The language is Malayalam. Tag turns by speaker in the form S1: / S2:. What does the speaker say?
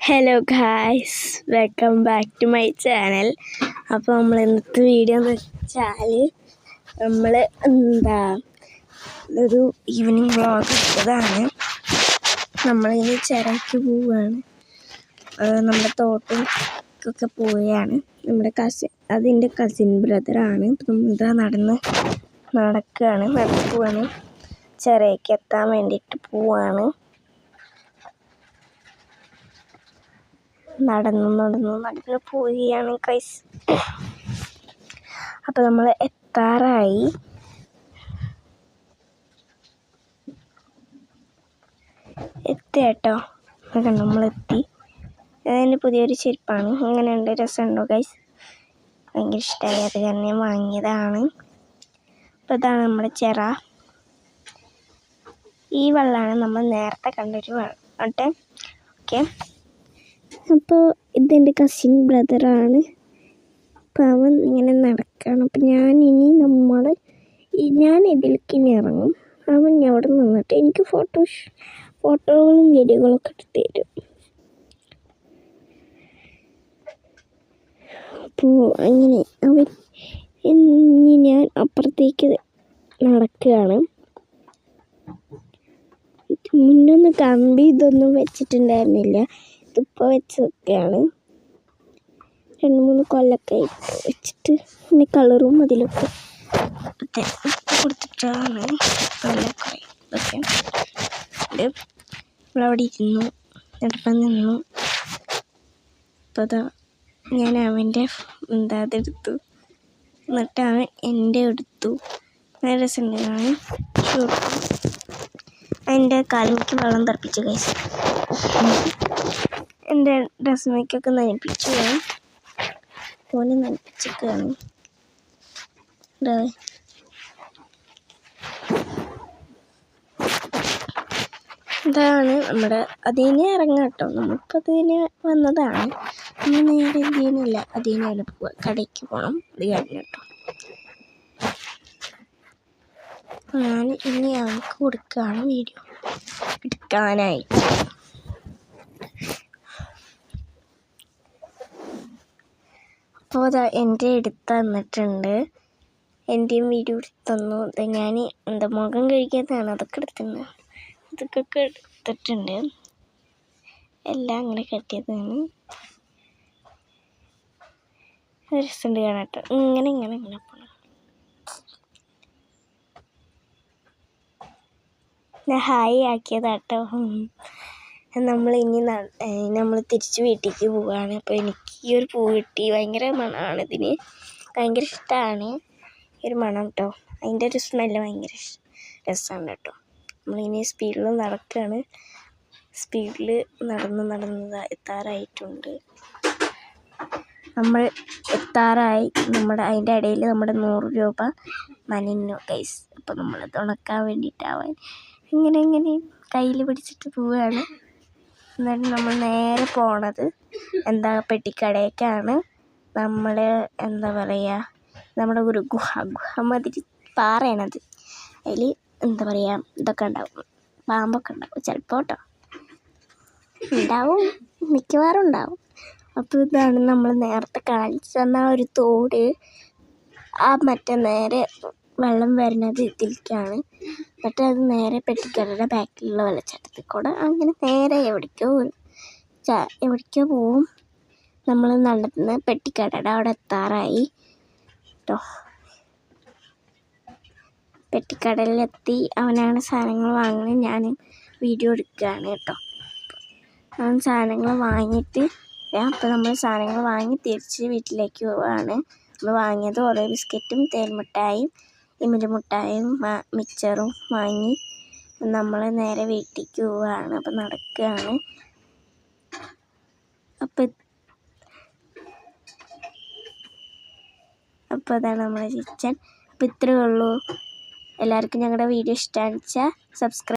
S1: Hello guys, welcome back to my channel. അപ്പോൾ നമ്മൾ ഇന്നത്തെ വീഡിയോ എന്ന് വെച്ചാൽ ഒരു ഈവനിങ് വ്ളോഗ് ഇട്ടതാണ്. നമ്മളിനി ചിറയ്ക്ക് പോവുകയാണ്. നമ്മുടെ തോട്ടമൊക്കെ പോവുകയാണ്. നമ്മുടെ അതിൻ്റെ കസിൻ ബ്രദറാണ്. നമ്മളിതാ നടക്കുകയാണ്. ചിറയ്ക്ക് എത്താൻ വേണ്ടിയിട്ട് പോവുകയാണ്. നടന്ന് പോവുകയാണ് ഗൈസ്. അപ്പോൾ നമ്മൾ എത്താറായി. കേട്ടോ, നമ്മളെത്തി. അതിൻ്റെ പുതിയൊരു ചെരുപ്പാണ്. ഇങ്ങനെയുണ്ട്, രസമുണ്ടോ ഗൈസ്? ഭയങ്കര ഇഷ്ടമായി, അത് തന്നെ വാങ്ങിയതാണ്. അപ്പോൾ ഇതാണ് നമ്മുടെ ചിറ. ഈ വെള്ളമാണ് നമ്മൾ നേരത്തെ കണ്ടൊരു വെള്ളം. ഓക്കെ, അപ്പോൾ ഇതെൻ്റെ കസിൻ ബ്രദറാണ്. അപ്പോൾ അവൻ ഇങ്ങനെ നടക്കുകയാണ്. അപ്പോൾ ഞാൻ ഇതിലേക്ക് ഇനി ഇറങ്ങും. അവൻ അവിടെ നിന്നിട്ട് എനിക്ക് ഫോട്ടോകളും വീഡിയോകളൊക്കെ എടുത്ത് തരും. അപ്പോൾ അങ്ങനെ ഞാൻ അപ്പുറത്തേക്ക് നടക്കുകയാണ്. മുന്നൊന്നും കമ്പി ഇതൊന്നും വെച്ചിട്ടുണ്ടായിരുന്നില്ല. ഇതിപ്പോൾ വെച്ചൊക്കെയാണ്. 2-3 കൊല്ലമൊക്കെ വെച്ചിട്ട് പിന്നെ കളറും അതിലൊക്കെ കൊടുത്തിട്ടാണ്. ഇതൊക്കെ നമ്മളവിടെ ഇരുന്നു, എടുപ്പം നിന്നു. അപ്പോൾ അതാ ഞാൻ അവൻ്റെ അതെടുത്തു, എന്നിട്ട് അവൻ എൻ്റെ എടുത്തു. നല്ല രസമുണ്ടാണ്. എൻ്റെ കാലിലേക്ക് വെള്ളം തെറിപ്പിച്ചു കഴിച്ചു. എൻ്റെ ഡ്രസ്സിലേക്കൊക്കെ നനപ്പിച്ചു. ഓനെ നനപ്പിച്ചൊക്കെയാണ്. ഇതാണ് നമ്മുടെ അതിനെ ഇറങ്ങാം കേട്ടോ. നമ്മളിപ്പോൾ അതിന് വന്നതാണ്. നമ്മൾ നേരെ ഇതിനില്ല, അതിനാണ് പോവുക. കടയ്ക്ക് പോകണം. അത് കഴിഞ്ഞു കേട്ടോ. ഞാൻ ഇനി അവൾക്ക് കൊടുക്കുകയാണ് വീഡിയോ എടുക്കാനായിട്ട്. അപ്പോൾ അതാ എൻ്റെ എടുത്ത് തന്നിട്ടുണ്ട്. എൻ്റെയും വീഡിയോ എടുത്ത് തന്നു. ഞാൻ മുഖം കഴിക്കാത്തതാണ്, അതൊക്കെ എടുത്തിട്ടുണ്ട്. എല്ലാം അങ്ങനെ കെട്ടിയതാണ്. രസമുണ്ട് കാണാട്ടോ. ഇങ്ങനെ പോകണം. ഞാൻ ഹായ് ആക്കിയതാട്ടോ. നമ്മൾ തിരിച്ച് വീട്ടിലേക്ക് പോവുകയാണ്. അപ്പോൾ എനിക്ക് ഈ ഒരു പൂ കിട്ടി. ഭയങ്കര മണമാണ് ഇതിന്. ഭയങ്കര ഇഷ്ടമാണ് ഈ ഒരു മണം കേട്ടോ. അതിൻ്റെ ഒരു സ്മെല്ല് ഭയങ്കര രസമാണ് കേട്ടോ. നമ്മളിനി സ്പീഡിൽ നടക്കുകയാണ്. സ്പീഡിൽ നടന്ന് എത്താറായിട്ടുണ്ട്. നമ്മൾ എത്താറായി. അതിൻ്റെ ഇടയിൽ നമ്മുടെ 100 രൂപ നനഞ്ഞു ഗൈസ്. അപ്പോൾ നമ്മളത് ഉണക്കാൻ വേണ്ടിയിട്ടാവാൻ ഇങ്ങനെ കയ്യിൽ പിടിച്ചിട്ട് പോവുകയാണ്. എന്നിട്ട് നമ്മൾ നേരെ പോണത് പെട്ടിക്കടയ്ക്കാണ്. നമ്മൾ നമ്മുടെ ഒരു ഗുഹ മാതിരി പാറയാണത്. അതിൽ ഇതൊക്കെ ഉണ്ടാവും, പാമ്പൊക്കെ ഉണ്ടാവും ചിലപ്പോൾ കേട്ടോ. മിക്കവാറും ഉണ്ടാവും. അപ്പോൾ ഇതാണ് നമ്മൾ നേരത്തെ കാണിച്ചു തന്ന ഒരു തോട്. നേരെ വെള്ളം വരുന്നത് ഇതിലേക്കാണ്. എന്നിട്ട് അത് നേരെ പെട്ടിക്കടയുടെ ബാക്കിലുള്ള വെള്ളച്ചാട്ടത്തിൽ കൂടെ അങ്ങനെ നേരെ എവിടേക്കോ പോവും. നമ്മൾ നടന്ന് പെട്ടിക്കടയുടെ അവിടെ എത്താറായി കേട്ടോ. പെട്ടിക്കടയിലെത്തി. അവനാണ് സാധനങ്ങൾ വാങ്ങുന്നത്. ഞാൻ വീഡിയോ എടുക്കുകയാണ് കേട്ടോ. അവൻ സാധനങ്ങൾ വാങ്ങിയിട്ട് അപ്പോൾ നമ്മൾ സാധനങ്ങൾ വാങ്ങി തിരിച്ച് വീട്ടിലേക്ക് പോവുകയാണ്. നമ്മൾ വാങ്ങിയത് ഓരോ ബിസ്ക്കറ്റും, തേൻമിഠായും, ഇമിലിമുട്ടായും, മിച്ചറും വാങ്ങി നമ്മൾ നേരെ വീട്ടിലേക്ക് പോവുകയാണ്. അപ്പോൾ നടക്കുകയാണ്. അപ്പോൾ അതാണ് നമ്മുടെ കിച്ചൻ. അപ്പോൾ ഇത്രയേ ഉള്ളൂ. എല്ലാവർക്കും ഞങ്ങളുടെ വീഡിയോ ഇഷ്ടമാണെന്ന് വെച്ചാൽ സബ്സ്ക്രൈബ്